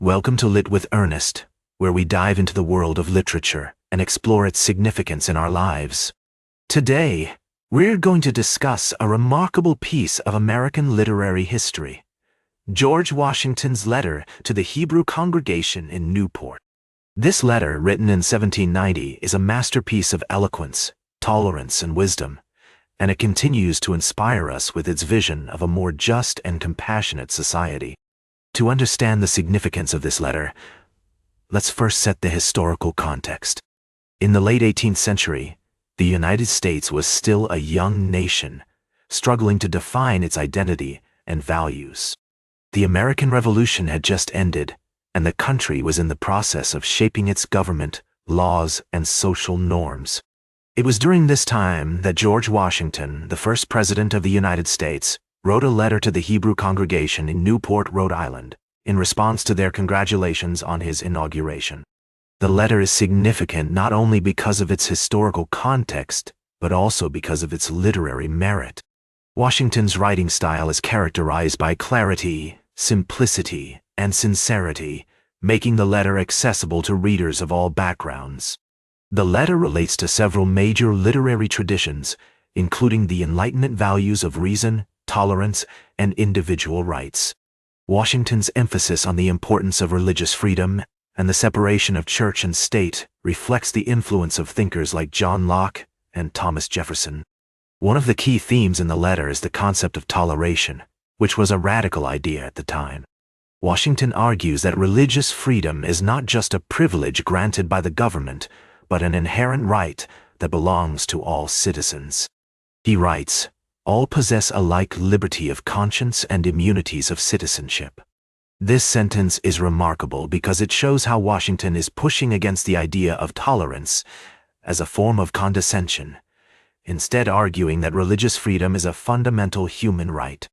Welcome to Lit with Ernest, where we dive into the world of literature and explore its significance in our lives. Today, we're going to discuss a remarkable piece of American literary history, George Washington's letter to the Hebrew congregation in Newport. This letter, written in 1790, is a masterpiece of eloquence, tolerance, and wisdom, and it continues to inspire us with its vision of a more just and compassionate society. To understand the significance of this letter, let's first set the historical context. In the late 18th century, the United States was still a young nation, struggling to define its identity and values. The American Revolution had just ended, and the country was in the process of shaping its government, laws, and social norms. It was during this time that George Washington, the first president of the United States, wrote a letter to the Hebrew congregation in Newport, Rhode Island, in response to their congratulations on his inauguration. The letter is significant not only because of its historical context, but also because of its literary merit. Washington's writing style is characterized by clarity, simplicity, and sincerity, making the letter accessible to readers of all backgrounds. The letter relates to several major literary traditions, including the Enlightenment values of reason, tolerance, and individual rights. Washington's emphasis on the importance of religious freedom and the separation of church and state reflects the influence of thinkers like John Locke and Thomas Jefferson. One of the key themes in the letter is the concept of toleration, which was a radical idea at the time. Washington argues that religious freedom is not just a privilege granted by the government, but an inherent right that belongs to all citizens. He writes, "All possess alike liberty of conscience and immunities of citizenship." This sentence is remarkable because it shows how Washington is pushing against the idea of tolerance as a form of condescension, instead arguing that religious freedom is a fundamental human right.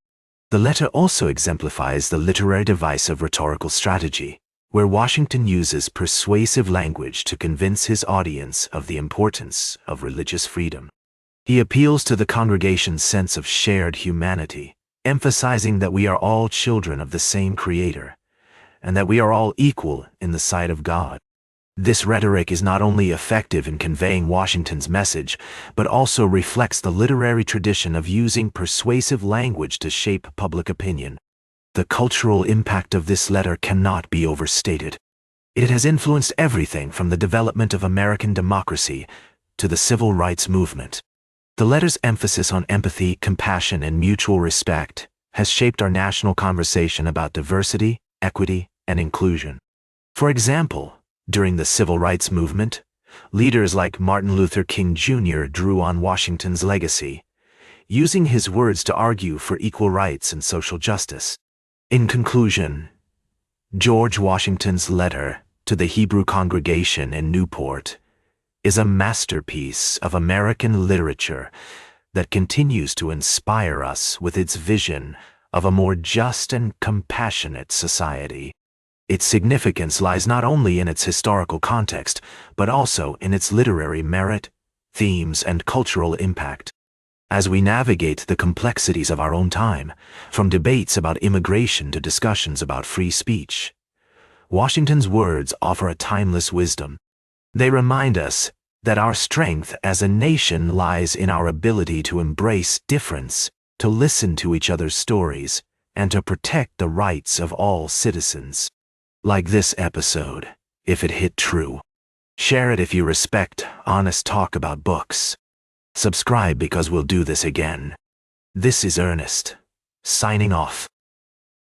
The letter also exemplifies the literary device of rhetorical strategy, where Washington uses persuasive language to convince his audience of the importance of religious freedom. He appeals to the congregation's sense of shared humanity, emphasizing that we are all children of the same Creator, and that we are all equal in the sight of God. This rhetoric is not only effective in conveying Washington's message, but also reflects the literary tradition of using persuasive language to shape public opinion. The cultural impact of this letter cannot be overstated. It has influenced everything from the development of American democracy to the civil rights movement. The letter's emphasis on empathy, compassion, and mutual respect has shaped our national conversation about diversity, equity, and inclusion. For example, during the civil rights movement, leaders like Martin Luther King Jr. drew on Washington's legacy, using his words to argue for equal rights and social justice. In conclusion, George Washington's letter to the Hebrew congregation in Newport is a masterpiece of American literature that continues to inspire us with its vision of a more just and compassionate society. Its significance lies not only in its historical context, but also in its literary merit, themes, and cultural impact. As we navigate the complexities of our own time, from debates about immigration to discussions about free speech, Washington's words offer a timeless wisdom. They remind us that our strength as a nation lies in our ability to embrace difference, to listen to each other's stories, and to protect the rights of all citizens. Like this episode, if it hit true. Share it if you respect honest talk about books. Subscribe because we'll do this again. This is Ernest, signing off.